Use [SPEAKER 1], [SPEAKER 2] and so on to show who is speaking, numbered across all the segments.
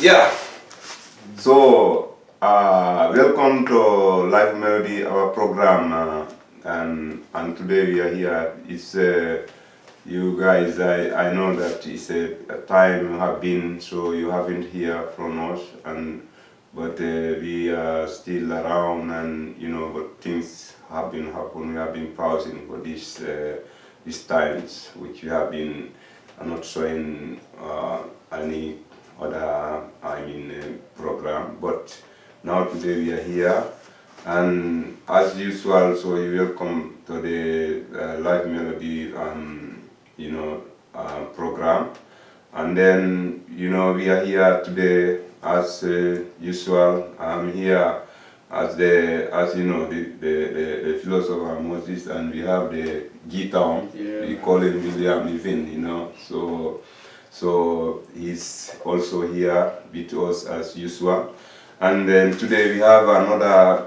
[SPEAKER 1] Yeah. So, welcome to Life Melody, our program, and today we are here. It's you guys. I know that it's a time you have been, so you haven't heard from us, but we are still around, and but things have been happening. We have been pausing for these times, which we have been not showing any other program, but now today we are here, and as usual, so you welcome to the Live Melody program, and then we are here today as usual. I'm here as the philosopher Moses, and we have the G-Town. We call him William Livin, so he's also here with us as usual. And then today we have another,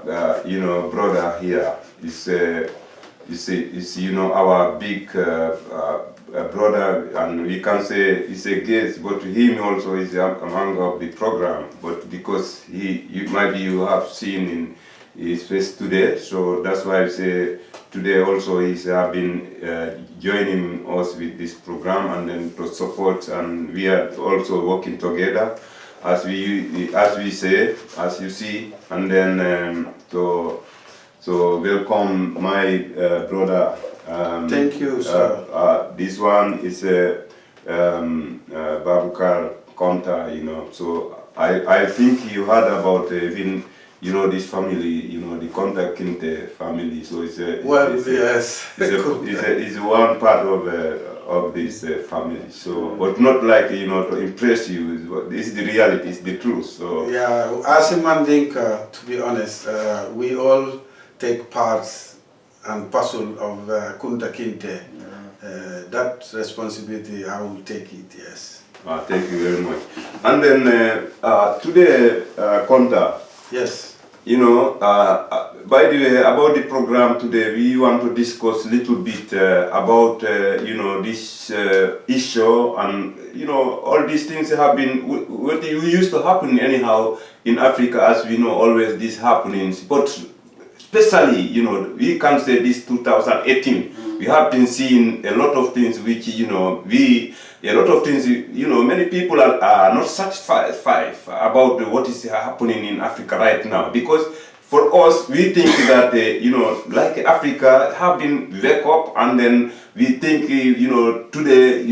[SPEAKER 1] brother here. He's our big brother, and we can say he's a guest, but him also is among of the program. But because you have seen in his face today, so that's why I say today also he's been joining us with this program, and then to support, and we are also working together as you see, and then so welcome my brother.
[SPEAKER 2] Thank you, sir.
[SPEAKER 1] This one is Babukar KUNTA, so I think you heard about even this family, the KUNTA KINTE family. So it's one part of this family. So, but not like to impress you. This is the reality. It's the truth. So
[SPEAKER 2] yeah, as a Mandinka, to be honest, we all take parts and parcel of KUNTA KINTE. That responsibility, I will take it. Yes.
[SPEAKER 1] Thank you very much. And then today, KUNTA.
[SPEAKER 2] Yes.
[SPEAKER 1] By the way, about the program today, we want to discuss a little bit about this issue, and all these things have been what used to happen anyhow in Africa, as we know, always these happenings, but especially we can say this 2018 we have been seeing a lot of things which many people are not satisfied about what is happening in Africa right now, because for us we think that like Africa have been wake up, and then we think today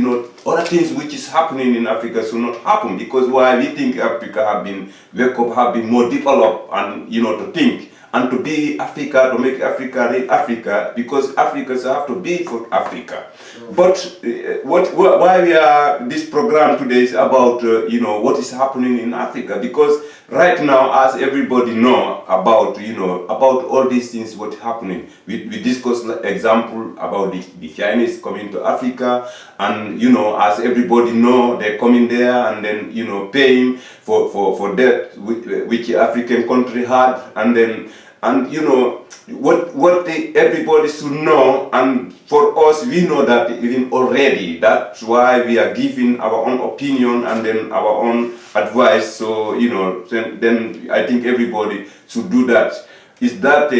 [SPEAKER 1] other things which is happening in Africa should not happen, because why we think Africa have been wake up, have been more developed, and to think and to be Africa, to make Africa real Africa, because Africans have to be for Africa. But why we are this program today is about what is happening in Africa, because right now, as everybody know about about all these things what happening, we discussed example about the Chinese coming to Africa, and as everybody know, they're coming there and then paying for debt which African country had, and then what everybody should know, and for us we know that even already. That's why we are giving our own opinion and then our own advice. So then I think everybody should do that. Is that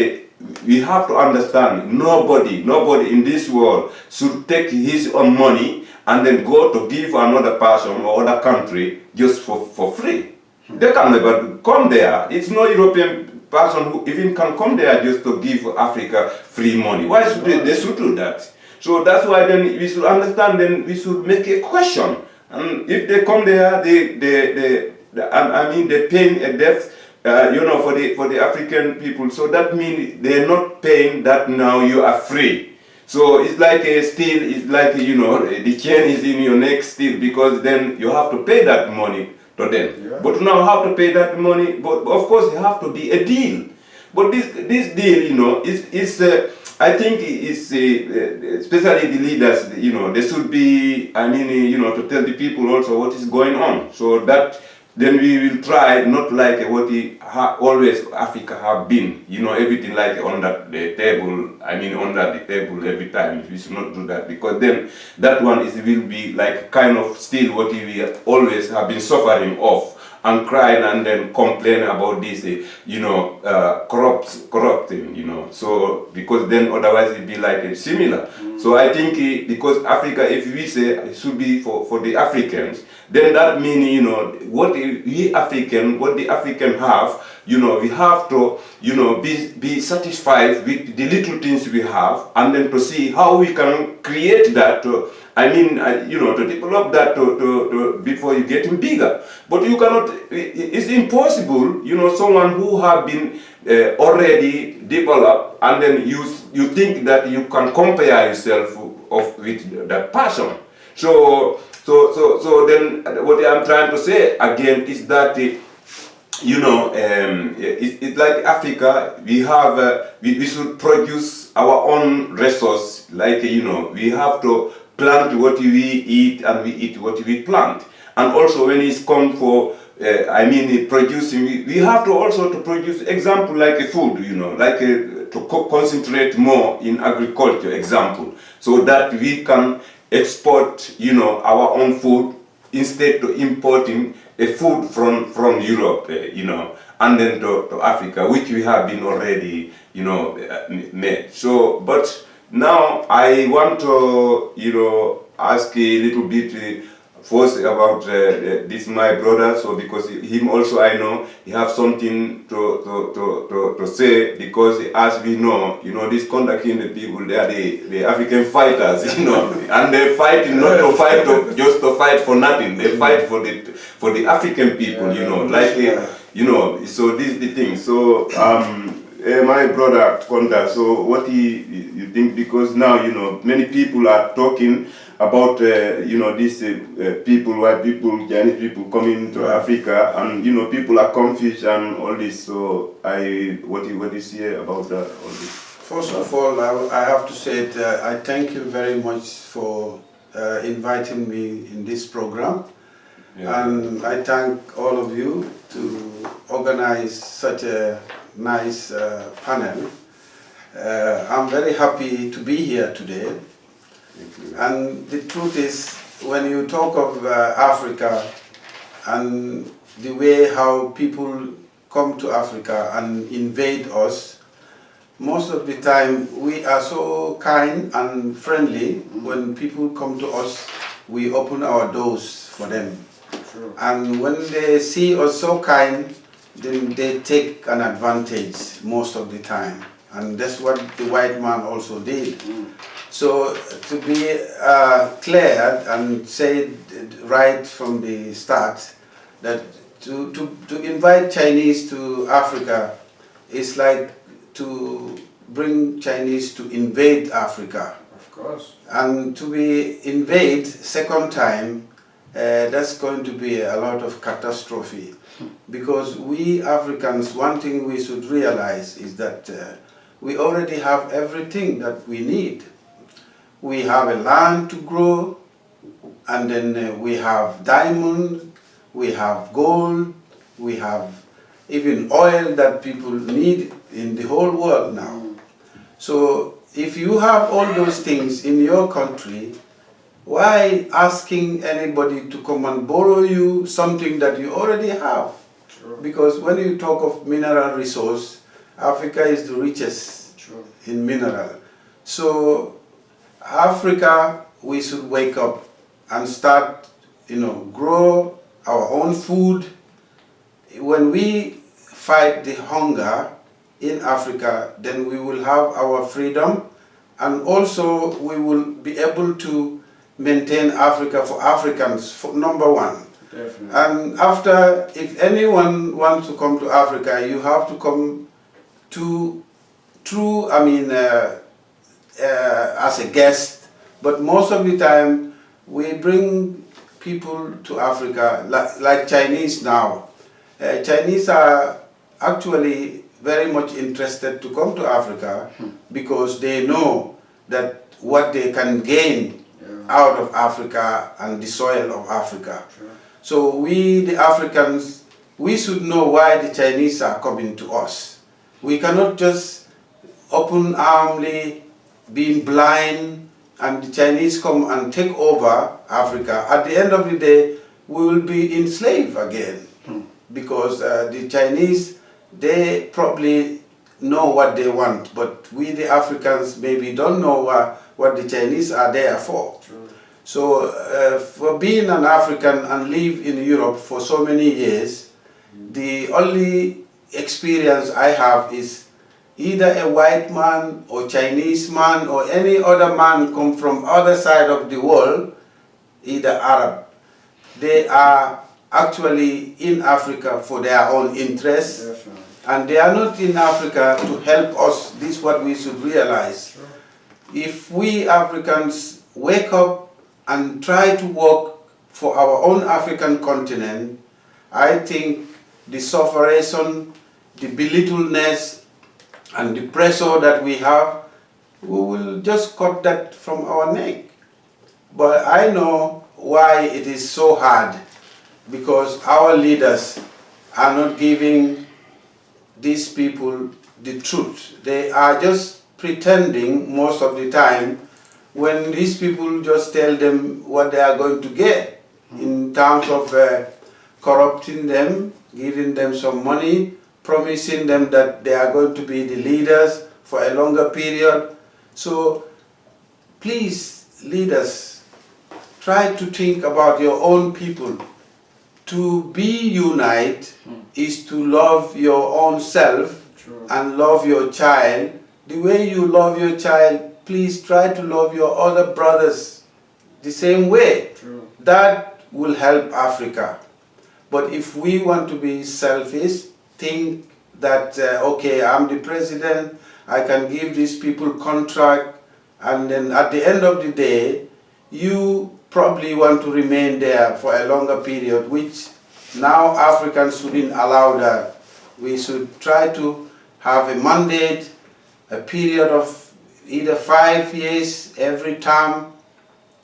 [SPEAKER 1] we have to understand nobody in this world should take his own money and then go to give another person or other country just for free. They can never come there. It's no European person who even can come there just to give Africa free money. Why should they should do that? So that's why then we should understand, then we should make a question. And if they come there, they paying a debt, for the African people. So that means they're not paying that now you are free. So it's like still, it's like the chain is in your neck still, because then you have to pay that money to them. Yeah. But now how to pay that money? But of course, it have to be a deal. But this deal, is I think it's especially the leaders. They should be. To tell the people also what is going on, so that then we will try not like what always Africa have been. Everything like under the table. Under the table every time. We should not do that, because then that one will be like kind of still what we always have been suffering of. and cry and then complain about this, corrupting, So because then otherwise it'd be like similar. So I think because Africa, if we say it should be for the Africans, then that means what the African have. We have to, be satisfied with the little things we have, and then to see how we can create that. To develop that before you getting bigger. But you cannot. It's impossible. Someone who have been already developed, and then you think that you can compare yourself with that person. So then what I'm trying to say again is that. It's like Africa. We have we should produce our own resource. Like we have to plant what we eat, and we eat what we plant. And also when it's come for producing, we have to also to produce example like a food. To concentrate more in agriculture. Example, so that we can export our own food instead of importing a food from Europe, and then to Africa, which we have been already, made. So, but now I want to, ask a little bit first about this my brother. So because him also I know he have something to say, because as we know, these KUNTA KINTE people, they are the African fighters, and they fight not to fight just to fight for nothing. They fight for the African people, So this is the thing. So my brother KUNTA, so what you think? Because now many people are talking about these people, white people, Chinese people coming to Africa, and people are confused and all this. So what do you say about that? All this?
[SPEAKER 2] First of all, I have to say that I thank you very much for inviting me in this program, and I thank all of you to organize such a nice panel. I'm very happy to be here today. And the truth is, when you talk of Africa and the way how people come to Africa and invade us, most of the time we are so kind and friendly. When people come to us, we open our doors for them. True. And when they see us so kind, then they take an advantage most of the time. And that's what the white man also did. So to be clear and say right from the start that to invite Chinese to Africa is like to bring Chinese to invade Africa.
[SPEAKER 3] Of course.
[SPEAKER 2] And to be invade second time, that's going to be a lot of catastrophe. Because we Africans, one thing we should realize is that we already have everything that we need. We have a land to grow, and then we have diamonds, we have gold, we have even oil that people need in the whole world now. So if you have all those things in your country, why asking anybody to come and borrow you something that you already have?
[SPEAKER 3] Sure.
[SPEAKER 2] Because when you talk of mineral resource, Africa is the richest in mineral. So Africa, we should wake up and start, grow our own food. When we fight the hunger in Africa, then we will have our freedom, and also we will be able to maintain Africa for Africans, for number one.
[SPEAKER 3] Definitely.
[SPEAKER 2] And after, if anyone wants to come to Africa, you have to come as a guest, but most of the time we bring people to Africa, like Chinese now. Chinese are actually very much interested to come to Africa because they know that what they can gain out of Africa and the soil of Africa.
[SPEAKER 3] Sure.
[SPEAKER 2] So we, the Africans, we should know why the Chinese are coming to us. We cannot just open-armedly being blind and the Chinese come and take over Africa. At the end of the day, we will be enslaved again. because the Chinese, they probably know what they want, but we the Africans maybe don't know what the Chinese are there for.
[SPEAKER 3] True.
[SPEAKER 2] So for being an African and live in Europe for so many years, the only experience I have is either a white man or Chinese man or any other man come from other side of the world, either Arab. They are actually in Africa for their own interests.
[SPEAKER 3] Definitely.
[SPEAKER 2] And they are not in Africa to help us. This is what we should realize.
[SPEAKER 3] Sure.
[SPEAKER 2] If we Africans wake up and try to work for our own African continent, I think the sufferation, the belittleness, and the pressure that we have, we will just cut that from our neck. But I know why it is so hard, because our leaders are not giving these people the truth. They are just pretending most of the time when these people just tell them what they are going to get in terms of corrupting them, giving them some money, promising them that they are going to be the leaders for a longer period. So please, leaders, try to think about your own people. To be united is to love your own self.
[SPEAKER 3] True.
[SPEAKER 2] And love your child. The way you love your child, please try to love your other brothers the same way.
[SPEAKER 3] True.
[SPEAKER 2] That will help Africa. But if we want to be selfish, think that, okay, I'm the president, I can give these people contract, and then at the end of the day, you probably want to remain there for a longer period, which now Africans shouldn't allow that. We should try to have a mandate, a period of either 5 years every term,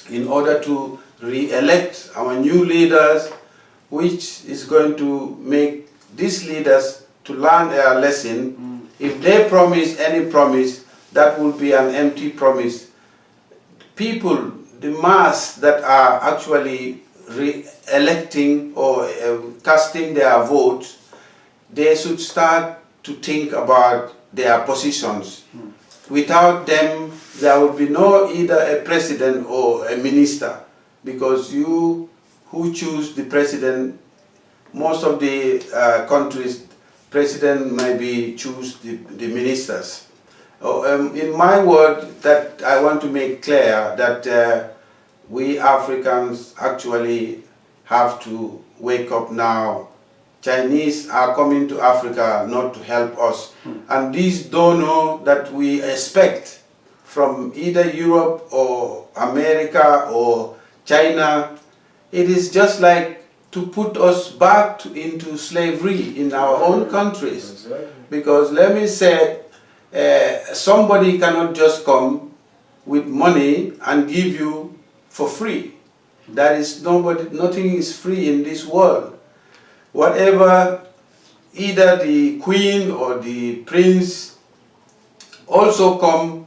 [SPEAKER 2] in order to re-elect our new leaders, which is going to make these leaders to learn their lesson. If they promise any promise, that will be an empty promise. People, the mass that are actually re-electing or casting their votes, they should start to think about their positions. Without them, there will be no either a president or a minister, because you who choose the president, most of the countries, president might be choose the ministers. In my word, that I want to make clear that we Africans actually have to wake up now. Chinese are coming to Africa not to help us. And these donors that we expect from either Europe or America or China, it is just like to put us back into slavery in our own countries.
[SPEAKER 3] Exactly.
[SPEAKER 2] Because let me say, somebody cannot just come with money and give you for free. That is nothing is free in this world. Whatever, either the queen or the prince also come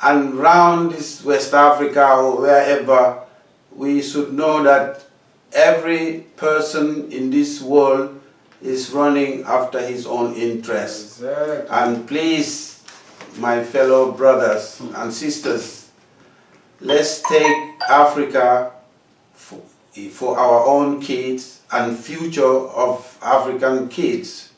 [SPEAKER 2] and round this West Africa or wherever, we should know that every person in this world is running after his own interests.
[SPEAKER 3] Exactly.
[SPEAKER 2] And please, my fellow brothers and sisters, let's take Africa for our own kids and future of African kids.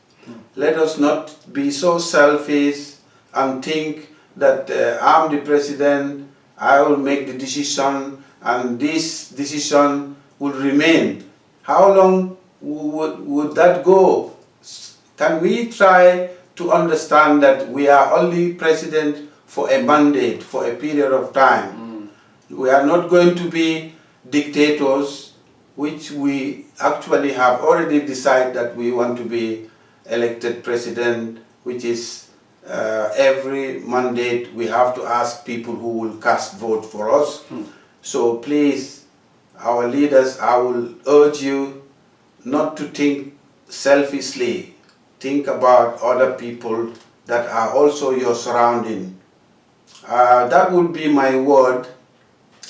[SPEAKER 2] Let us not be so selfish and think that I'm the president, I will make the decision, and this decision will remain. How long would that go? Can we try to understand that we are only president for a mandate, for a period of time? We are not going to be dictators, which we actually have already decided that we want to be elected president, which is every mandate we have to ask people who will cast vote for us. So please, our leaders, I will urge you not to think selfishly. Think about other people that are also your surrounding. That would be my word.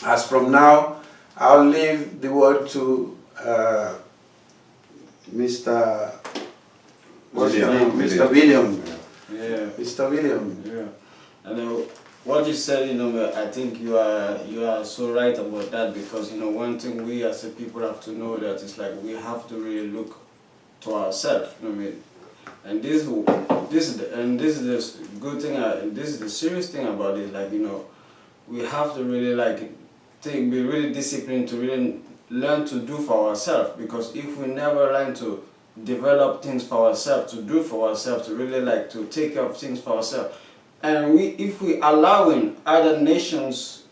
[SPEAKER 2] As from now, I'll leave the word to Mr. What's his
[SPEAKER 1] William.
[SPEAKER 2] name? Mr. William.
[SPEAKER 3] Yeah.
[SPEAKER 2] Mr. William.
[SPEAKER 3] Yeah. And what you said, I think you are so right about that, because one thing we as a people have to know that it's like we have to really look to ourselves. And this is the good thing. This is the serious thing about it. Like we have to really be really disciplined to really learn to do for ourselves, because if we never learn to develop things for ourselves, to do for ourselves, to really to take care of things for ourselves, and if we allowing other nations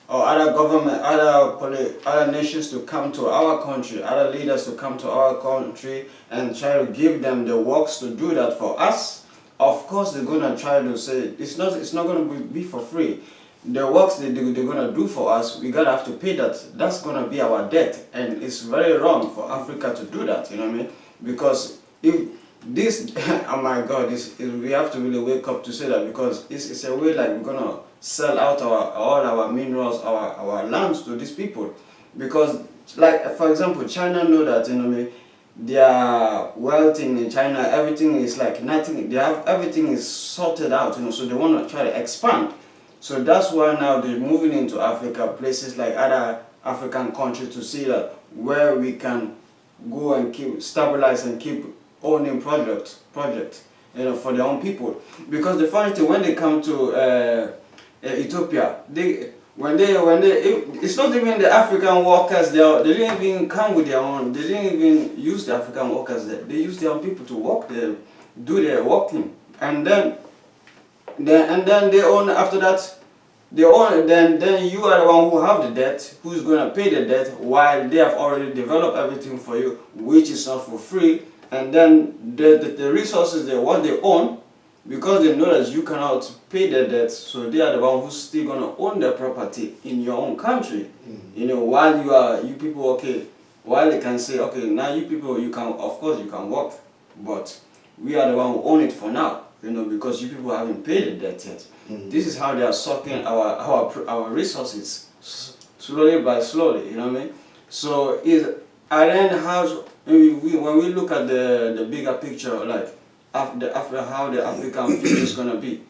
[SPEAKER 3] or other government, other nations to come to our country, other leaders to come to our country and try to give them the works to do that for us, of course they're gonna try to say it's not gonna be for free. The works they're gonna do for us, we gotta have to pay that. That's gonna be our debt, and it's very wrong for Africa to do that. Because if this, oh my God, we have to really wake up to say that, because it's a way we're gonna sell out all our minerals, our lands to these people. Because for example, China know that their wealth in China, everything is nothing. Everything is sorted out. So they want to try to expand. So that's why now they're moving into Africa, places like other African countries, to see that where we can go and stabilize and keep owning projects, for their own people. Because the funny thing, when they come to Ethiopia, it's not even the African workers there. They didn't even come with their own. They didn't even use the African workers there. They used their own people to work there, do their working, and then they own. After that, they own. Then you are the one who have the debt. Who's going to pay the debt while they have already developed everything for you, which is not for free. And then the resources they own, because they know that you cannot pay their debts, so they are the one who's still going to own the property in your own country. While you people, okay, while they can say, okay, now you people, you can, of course you can work, but we are the one who own it for now, because you people haven't paid the debt yet. This is how they are sucking our resources, slowly by slowly, So at the end, when we look at the bigger picture, after how the African future is going to be,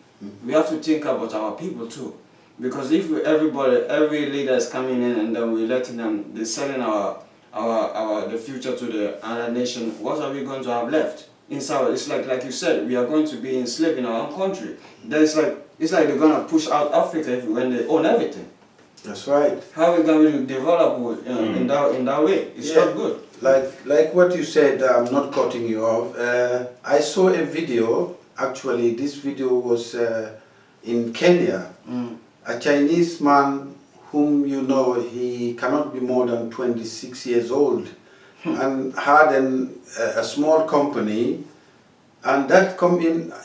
[SPEAKER 3] we have to think about our people too. Because if every leader is coming in and then we're letting them, they're selling the future to the other nation, what are we going to have left? Inside, it's like you said, we are going to be enslaved in our own country. Then it's like they're going to push out Africa when they own everything.
[SPEAKER 2] That's right.
[SPEAKER 3] How are we going to develop in that way? It's not good.
[SPEAKER 2] Like what you said, I'm not cutting you off. I saw a video. Actually, this video was in Kenya. A Chinese man whom he cannot be more than 26 years old, and had a small company, and that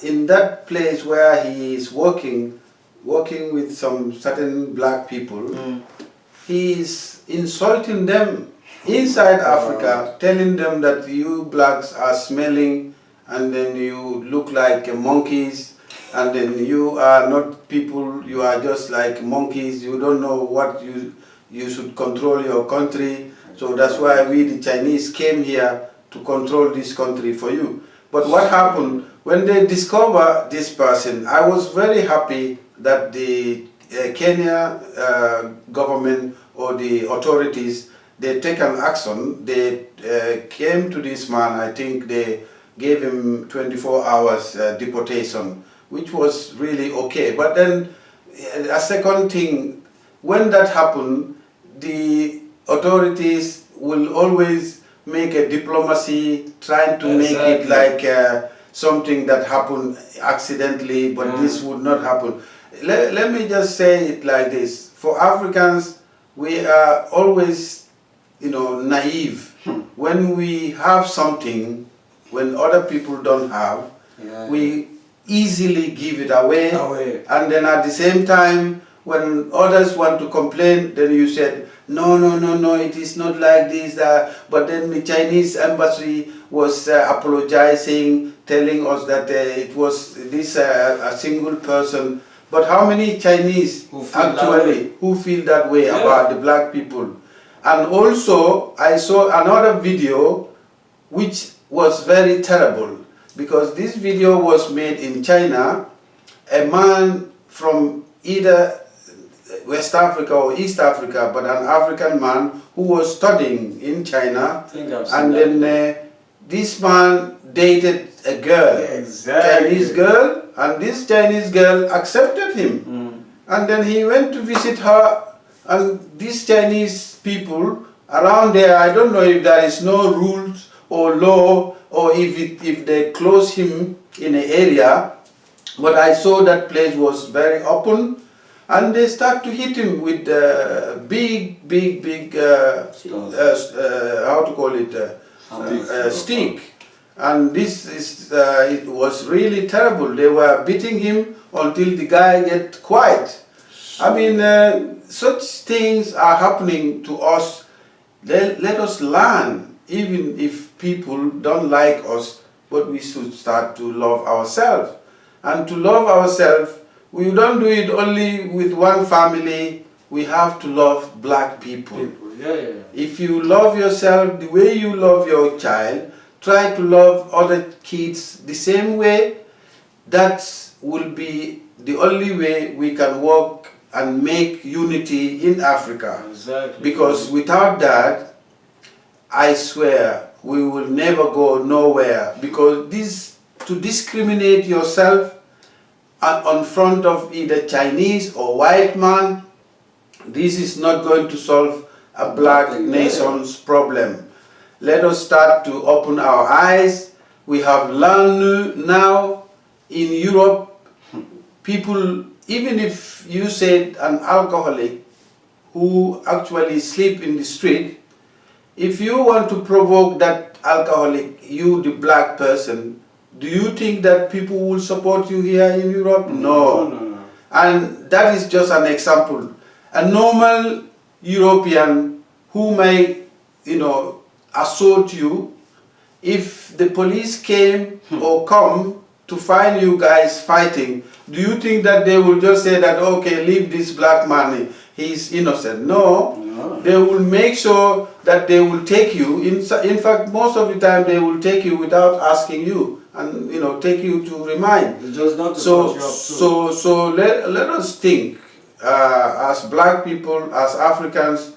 [SPEAKER 2] in that place where he is working with some certain black people, he is insulting them inside Africa, telling them that you blacks are smelling, and then you look like monkeys, and then you are not people, you are just like monkeys, you don't know what you should control your country, so that's why we the Chinese came here to control this country for you. But what happened, when they discover this person, I was very happy that the Kenya government or the authorities, they take an action. They came to this man. I think they gave him 24 hours deportation, which was really okay. But then a second thing, when that happened, the authorities will always make a diplomacy, trying to make it like something that happened accidentally, but this would not happen. Let me just say it like this. For Africans, we are always naive. When we have something, when other people don't have, we easily give it away. And then at the same time, when others want to complain, then you said, no, it is not like this. But then the Chinese embassy was apologizing, telling us that it was a single person. But how many Chinese who feel that way about the black people? And also, I saw another video which was very terrible, because this video was made in China. A man from either West Africa or East Africa, but an African man who was studying in China, and then this man dated a girl, Chinese girl, and this Chinese girl accepted him. And then he went to visit her, and these Chinese people around there, I don't know if there is no rules or law, or if they close him in an area, but I saw that place was very open, and they start to hit him with big, how to call it, stick. And this is, it was really terrible. They were beating him until the guy get quiet. I mean, such things are happening to us. Let us learn, even if people don't like us, but we should start to love ourselves. And to love ourselves, we don't do it only with one family. We have to love black people. If you love yourself the way you love your child, try to love other kids the same way. That will be the only way we can work and make unity in Africa.
[SPEAKER 3] Exactly.
[SPEAKER 2] Because without that, I swear, we will never go nowhere. Because this, to discriminate yourself on front of either Chinese or white man, this is not going to solve a black nation's problem. Let us start to open our eyes. We have learned now in Europe, people, even if you said an alcoholic who actually sleep in the street, if you want to provoke that alcoholic, you the black person, do you think that people will support you here in Europe? No. And that is just an example. A normal European who may, assault you, if the police came or come to find you guys fighting, do you think that they will just say that, okay, leave this black man, he's innocent? No. They will make sure that they will take you. In fact, most of the time they will take you without asking you, and take you to remand.
[SPEAKER 3] It's just not to
[SPEAKER 2] so
[SPEAKER 3] put you up
[SPEAKER 2] so let us think, as black people, as Africans,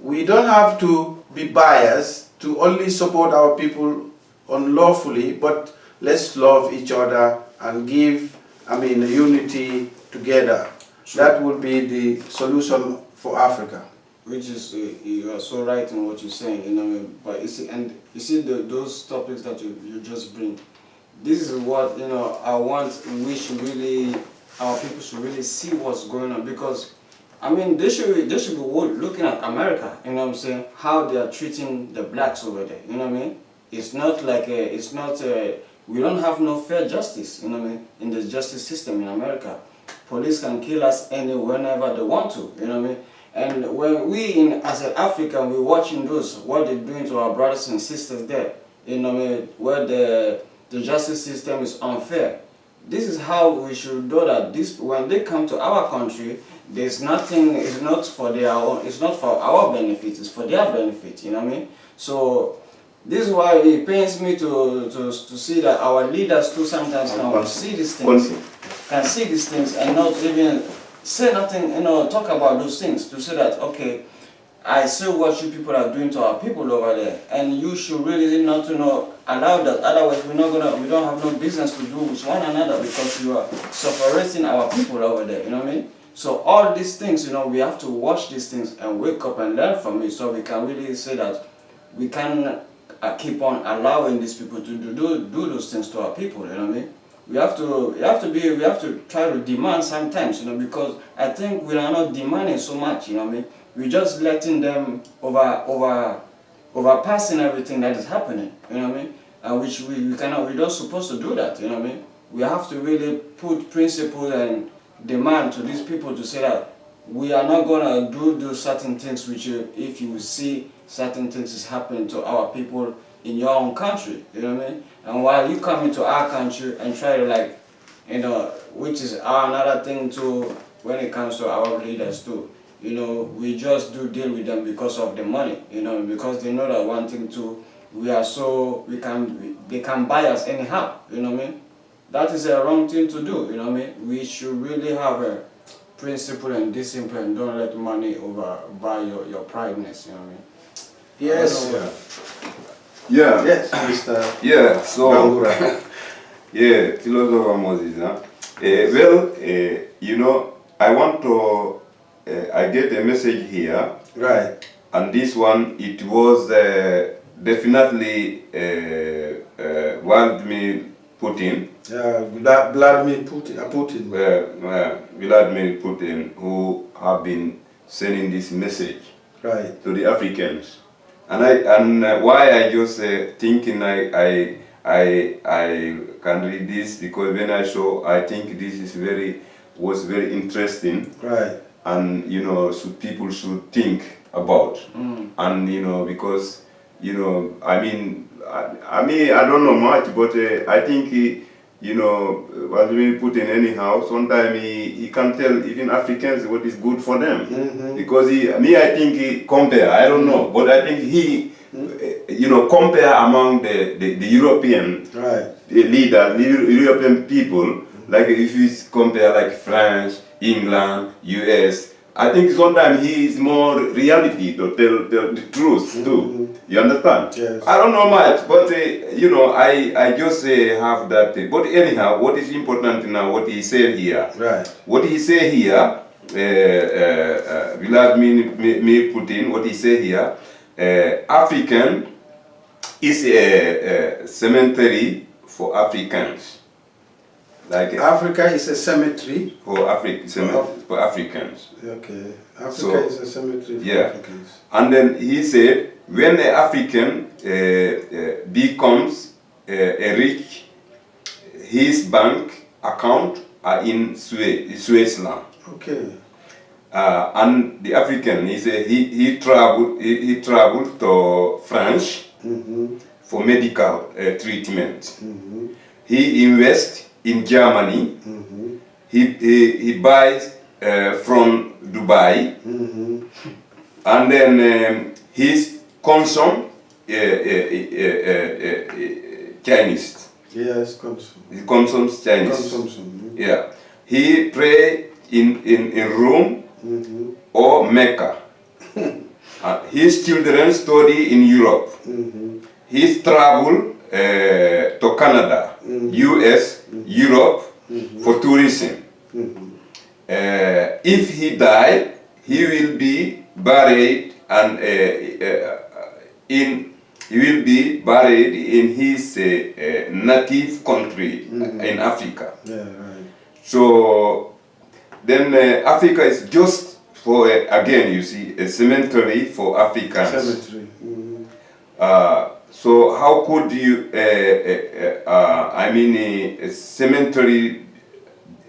[SPEAKER 2] we don't have to be biased to only support our people unlawfully, but let's love each other and give, unity together.
[SPEAKER 3] Sure.
[SPEAKER 2] That will be the solution for Africa.
[SPEAKER 3] Which is, you are so right in what you're saying, but you see, those topics that you just bring, this is what, I want, our people should really see what's going on, because, they should be looking at America, how they are treating the blacks over there, It's not like, we don't have no fair justice, in the justice system in America. Police can kill us whenever they want to, And when we, as an African, we're watching what they're doing to our brothers and sisters there, where the justice system is unfair. This is how we should do that. When they come to our country, there's nothing, it's not for their own, it's not for our benefit, it's for their benefit, So, this is why it pains me to see that our leaders too sometimes can see these things, and not even say nothing, talk about those things, to say that, okay, I see what you people are doing to our people over there, and you should really not, allow that. Otherwise, we don't have no business to do with one another, because you are separating our people over there, So all these things, we have to watch these things and wake up and learn from it, so we can really say that we can keep on allowing these people to do those things to our people, We have to try to demand sometimes, because I think we are not demanding so much, We're just letting them overpassing everything that is happening, And which we're not supposed to do that, We have to really put principles and demand to these people to say that we are not gonna do certain things which if you see certain things is happening to our people in your own country, And while you come into our country and try to which is another thing too when it comes to our leaders too, we just deal with them because of the money, because they know that one thing too, they can buy us anyhow, you know what I mean? That is a wrong thing to do, you know what I mean? We should really have a principle and discipline. Don't let money buy your prideness, you know what I mean?
[SPEAKER 2] Yes.
[SPEAKER 1] Yeah.
[SPEAKER 2] Yes, Mr.
[SPEAKER 1] Yeah. So.
[SPEAKER 2] Bangura.
[SPEAKER 1] Yeah, philosopher Moses. Huh? You know, I want to. I get a message here.
[SPEAKER 2] Right.
[SPEAKER 1] And this one, it was definitely Vladimir Putin.
[SPEAKER 2] Vladimir Putin.
[SPEAKER 1] Vladimir Putin, who have been sending this message
[SPEAKER 2] Right.
[SPEAKER 1] to the Africans. And why I just thinking I can read this, because when I saw, I think this is was very interesting.
[SPEAKER 2] Right.
[SPEAKER 1] And you know, people should think about. And you know, because you know, I mean, I don't know much, but I think you know, Vladimir Putin anyhow, sometimes he can tell even Africans what is good for them. Because I think he compare, I don't know, but I think he, you know, compare among the European leaders, European people, like if you compare like France, England, US, I think sometimes he is more reality to tell the truth too. You understand?
[SPEAKER 2] Yes.
[SPEAKER 1] I don't know much, but you know, I just have that. But anyhow, what is important now? What he said here.
[SPEAKER 2] Right.
[SPEAKER 1] What he said here, Vladimir Putin. What he said here, African is a cemetery for Africans. Like
[SPEAKER 2] Africa is a cemetery
[SPEAKER 1] for Africans.
[SPEAKER 2] Okay, Africa is a cemetery for Africans.
[SPEAKER 1] And then he said, when an African becomes rich, his bank account are in Switzerland.
[SPEAKER 2] Okay.
[SPEAKER 1] And the African, he traveled to France for medical treatment. He invests in Germany. He buys from Dubai, and then his consume Chinese.
[SPEAKER 2] Yes, consume.
[SPEAKER 1] He consumes Chinese.
[SPEAKER 2] Consumption.
[SPEAKER 1] Yeah. He pray in Rome or Mecca. His children study in Europe. He travel to Canada, US, Europe for tourism. If he die, he will be buried and in his native country in Africa.
[SPEAKER 2] Yeah, right.
[SPEAKER 1] So then Africa is just for again, you see, a cemetery for Africans.
[SPEAKER 2] Cemetery.
[SPEAKER 1] So how could you, a cemetery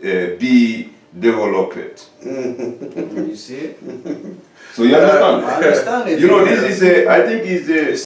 [SPEAKER 1] be developed?
[SPEAKER 3] You see?
[SPEAKER 1] So you understand?
[SPEAKER 3] I understand it.
[SPEAKER 1] You know, this is I think is